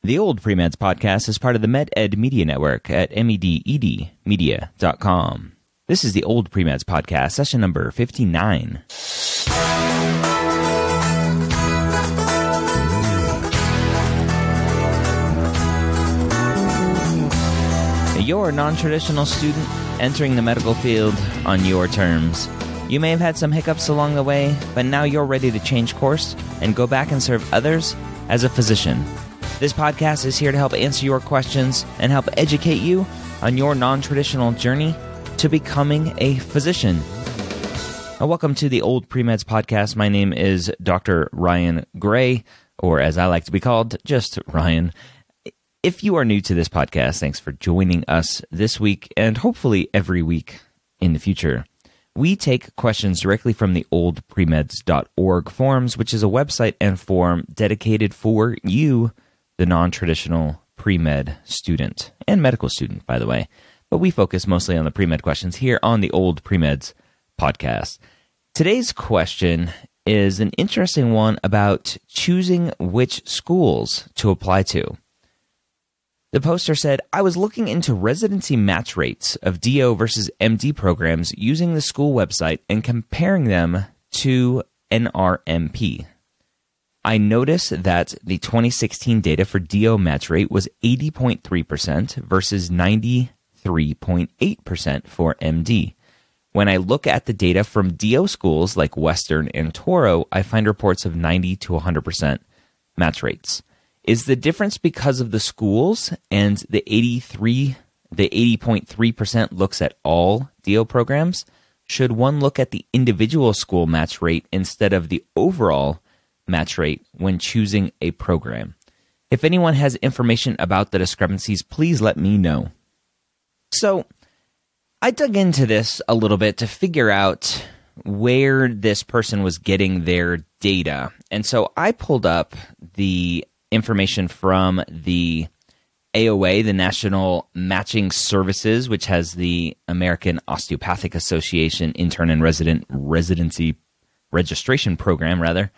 The Old Pre-Meds podcast is part of the MedEd Media Network at mededmedia.com. This is the Old Pre-Meds podcast, session number 59. You're a non-traditional student entering the medical field on your terms. You may have had some hiccups along the way, but now you're ready to change course and go back and serve others as a physician. This podcast is here to help answer your questions and help educate you on your non-traditional journey to becoming a physician. Welcome to the Old Pre-Meds podcast. My name is Dr. Ryan Gray, or as I like to be called, just Ryan. If you are new to this podcast, thanks for joining us this week and hopefully every week in the future. We take questions directly from the oldpremeds.org forums, which is a website and forum dedicated for you, the non-traditional pre-med student and medical student, by the way. But we focus mostly on the pre-med questions here on the Old Pre-Meds podcast. Today's question is an interesting one about choosing which schools to apply to. The poster said, I was looking into residency match rates of DO versus MD programs using the school website and comparing them to NRMP. I noticed that the 2016 data for DO match rate was 80.3% versus 93.8% for MD. When I look at the data from DO schools like Western and Toro, I find reports of 90 to 100% match rates. Is the difference because of the schools and the 80.3% looks at all DO programs? Should one look at the individual school match rate instead of the overall match rate when choosing a program? If anyone has information about the discrepancies, please let me know. So I dug into this a little bit to figure out where this person was getting their data. And so I pulled up the information from the AOA, the National Matching Services, which has the American Osteopathic Association Intern and Residency Registration Program,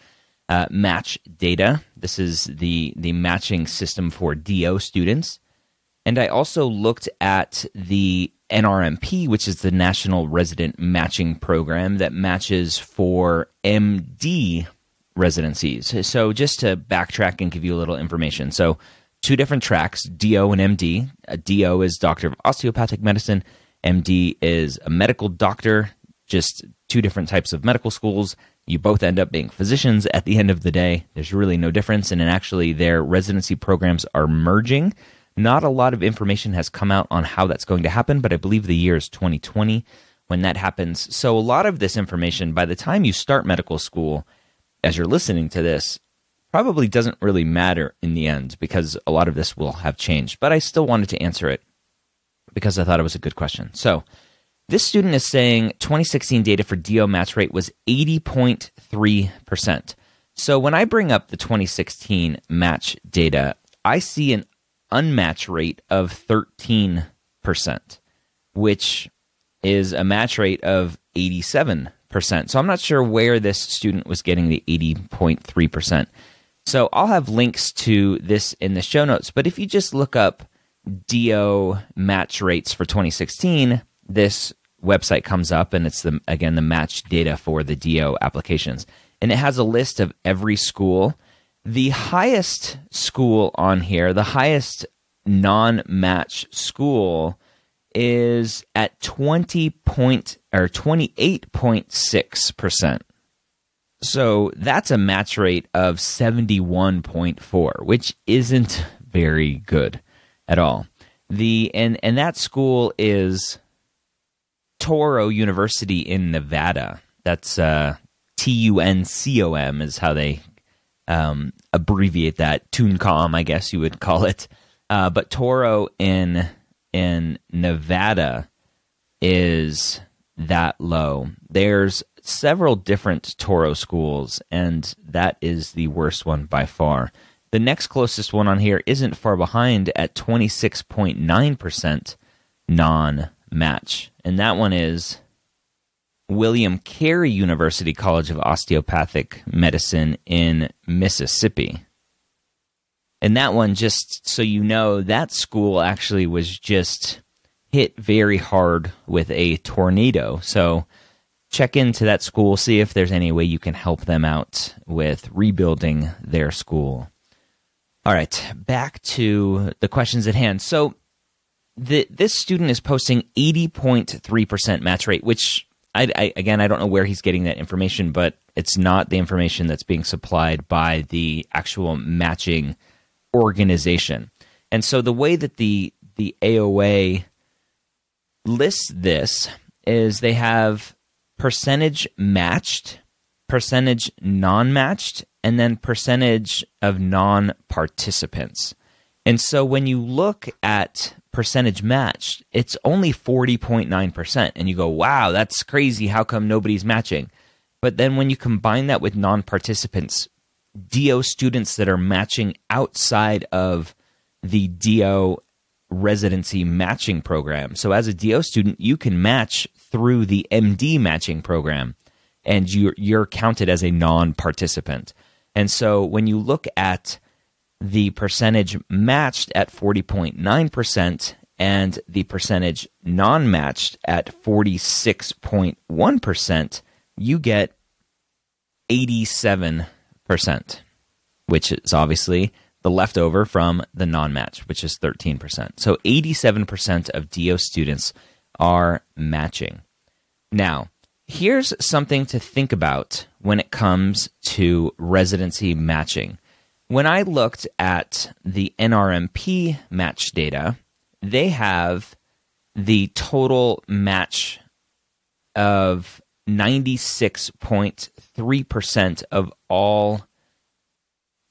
match data. This is the matching system for DO students. And I also looked at the NRMP, which is the National Resident Matching Program that matches for MD residencies. So just to backtrack and give you a little information. So two different tracks, DO and MD. DO is Doctor of Osteopathic Medicine. MD is a medical doctor, just two different types of medical schools. You both end up being physicians at the end of the day. There's really no difference. And actually their residency programs are merging. Not a lot of information has come out on how that's going to happen, but I believe the year is 2020 when that happens. So a lot of this information, by the time you start medical school, as you're listening to this, probably doesn't really matter in the end because a lot of this will have changed. But I still wanted to answer it because I thought it was a good question. So this student is saying 2016 data for DO match rate was 80.3%. So when I bring up the 2016 match data, I see an unmatch rate of 13%, which is a match rate of 87%. So I'm not sure where this student was getting the 80.3%. So I'll have links to this in the show notes. But if you just look up DO match rates for 2016, this website comes up, and it's the match data for the DO applications. And it has a list of every school. The highest school on here, the highest non-match school, is at 28.6%. So that's a match rate of 71.4, which isn't very good at all. And that school is Toro University in Nevada. That's TUNCOM is how they abbreviate that. TUNCOM, I guess you would call it. But Toro in Nevada is that low. There's several different Toro schools, and that is the worst one by far. The next closest one on here isn't far behind at 26.9% non-match, and that one is William Carey University College of Osteopathic Medicine in Mississippi. And that one, just so you know, that school actually was just hit very hard with a tornado. So check into that school, see if there's any way you can help them out with rebuilding their school. All right, back to the questions at hand. So this student is posting 80.3% match rate, which, again, I don't know where he's getting that information, but it's not the information that's being supplied by the actual matching organization. And so the way that the AOA lists this is they have percentage matched, percentage non-matched, and then percentage of non-participants. And so when you look at percentage matched, it's only 40.9%. And you go, wow, that's crazy. How come nobody's matching? But then when you combine that with non-participants, DO students that are matching outside of the DO residency matching program. So as a DO student, you can match through the MD matching program, and you're counted as a non-participant. And so when you look at the percentage matched at 40.9% and the percentage non-matched at 46.1%, you get 87%, which is obviously the leftover from the non-match, which is 13%. So 87% of DO students are matching. Now, here's something to think about when it comes to residency matching. When I looked at the NRMP match data, they have the total match of 96.3% of all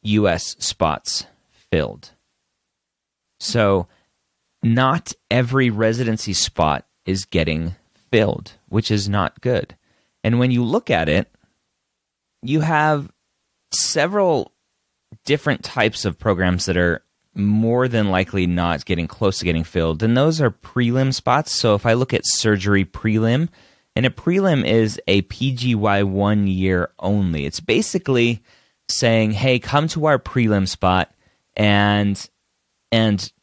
U.S. spots filled. So not every residency spot is getting filled, which is not good. And when you look at it, you have several different types of programs that are more than likely not getting close to getting filled, and those are prelim spots. So if I look at surgery prelim, and a prelim is a PGY 1 year only. It's basically saying, hey, come to our prelim spot and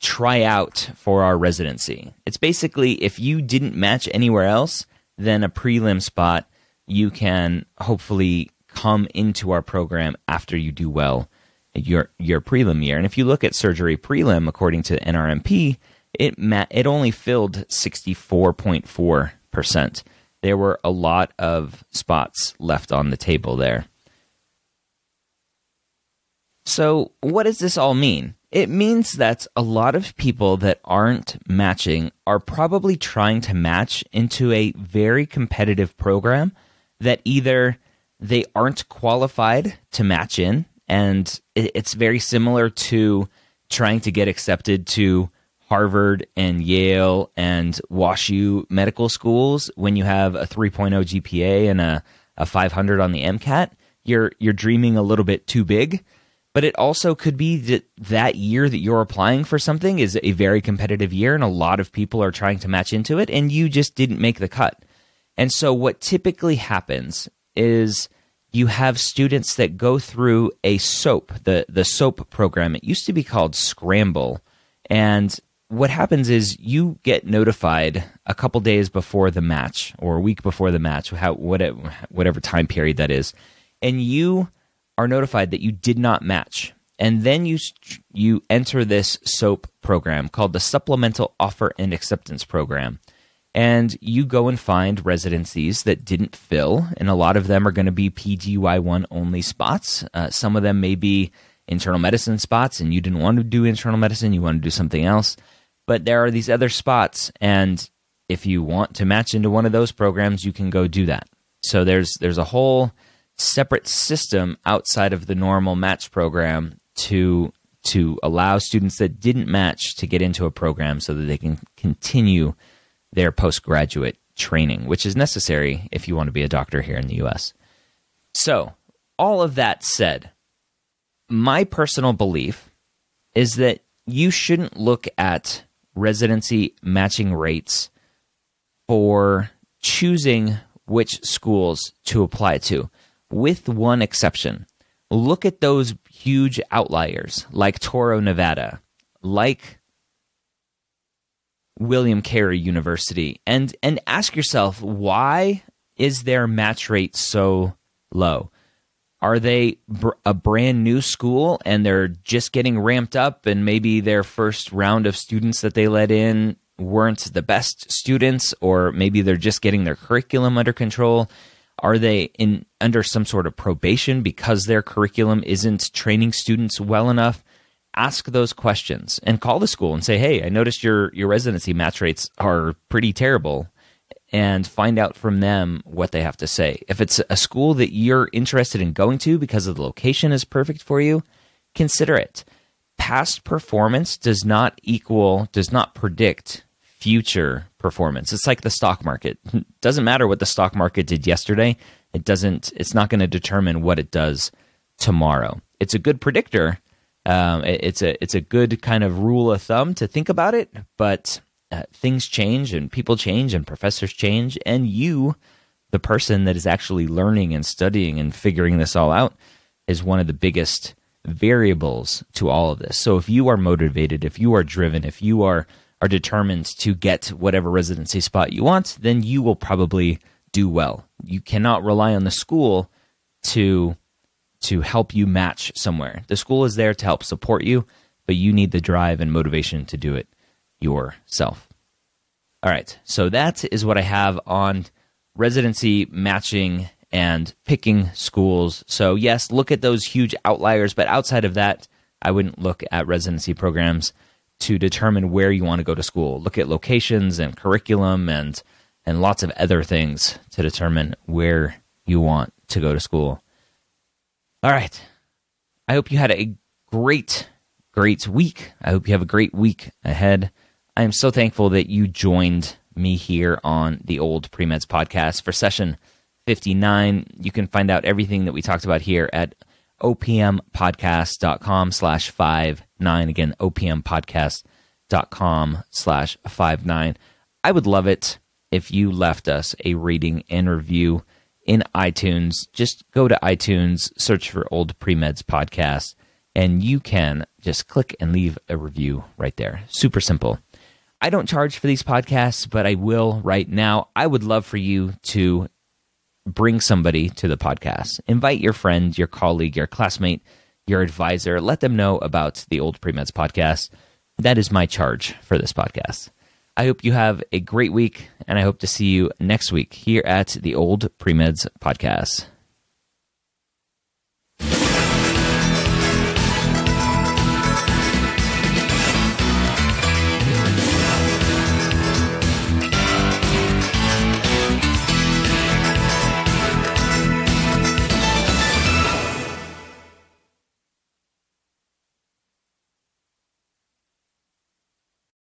try out for our residency. It's basically, if you didn't match anywhere else, then a prelim spot, you can hopefully come into our program after you do well your prelim year. And if you look at surgery prelim, according to NRMP, it only filled 64.4%. There were a lot of spots left on the table there. So what does this all mean? It means that a lot of people that aren't matching are probably trying to match into a very competitive program that either they aren't qualified to match in, and it's very similar to trying to get accepted to Harvard and Yale and WashU medical schools when you have a 3.0 GPA and a 500 on the MCAT. You're dreaming a little bit too big. But it also could be that year that you're applying for something is a very competitive year, and a lot of people are trying to match into it, and you just didn't make the cut. And so what typically happens is you have students that go through a SOAP, the SOAP program. It used to be called Scramble. And what happens is you get notified a couple days before the match or a week before the match, whatever time period that is, and you are notified that you did not match. And then you enter this SOAP program called the Supplemental Offer and Acceptance Program. And you go and find residencies that didn't fill, and a lot of them are going to be PGY1 only spots. Some of them may be internal medicine spots, and you didn't want to do internal medicine, you want to do something else. But there are these other spots, and if you want to match into one of those programs, you can go do that. So there's a whole separate system outside of the normal match program to allow students that didn't match to get into a program so that they can continue their postgraduate training, which is necessary if you want to be a doctor here in the U.S. So, all of that said, my personal belief is that you shouldn't look at residency matching rates for choosing which schools to apply to, with one exception. Look at those huge outliers like Toro, Nevada, like William Carey University, and ask yourself, why is their match rate so low? Are they a brand new school and they're just getting ramped up, and maybe their first round of students that they let in weren't the best students, or maybe they're just getting their curriculum under control? Are they under some sort of probation because their curriculum isn't training students well enough? Ask those questions and call the school and say, hey, I noticed your residency match rates are pretty terrible, and find out from them what they have to say. If it's a school that you're interested in going to because of the location is perfect for you, consider it. Past performance does not predict future performance. It's like the stock market. It doesn't matter what the stock market did yesterday. It's not going to determine what it does tomorrow. It's a good predictor. It's a good kind of rule of thumb to think about it, but things change and people change and professors change, and you, the person that is actually learning and studying and figuring this all out, is one of the biggest variables to all of this. So if you are motivated, if you are driven, if you are determined to get whatever residency spot you want, then you will probably do well. You cannot rely on the school to help you match somewhere. The school is there to help support you, but you need the drive and motivation to do it yourself. All right, so that is what I have on residency matching and picking schools. So yes, look at those huge outliers, but outside of that, I wouldn't look at residency programs to determine where you want to go to school. Look at locations and curriculum and lots of other things to determine where you want to go to school. All right, I hope you had a great week. I hope you have a great week ahead. I am so thankful that you joined me here on the Old Pre-Meds podcast for session 59. You can find out everything that we talked about here at opmpodcast.com/59. Again, opmpodcast.com/59. I would love it if you left us a rating and review in iTunes. Just go to iTunes, search for Old Pre-Meds podcast, and you can just click and leave a review right there. Super simple. I don't charge for these podcasts, but I will right now. I would love for you to bring somebody to the podcast. Invite your friend, your colleague, your classmate, your advisor. Let them know about the Old Pre-Meds podcast. That is my charge for this podcast. I hope you have a great week, and I hope to see you next week here at the Old Pre-Meds podcast.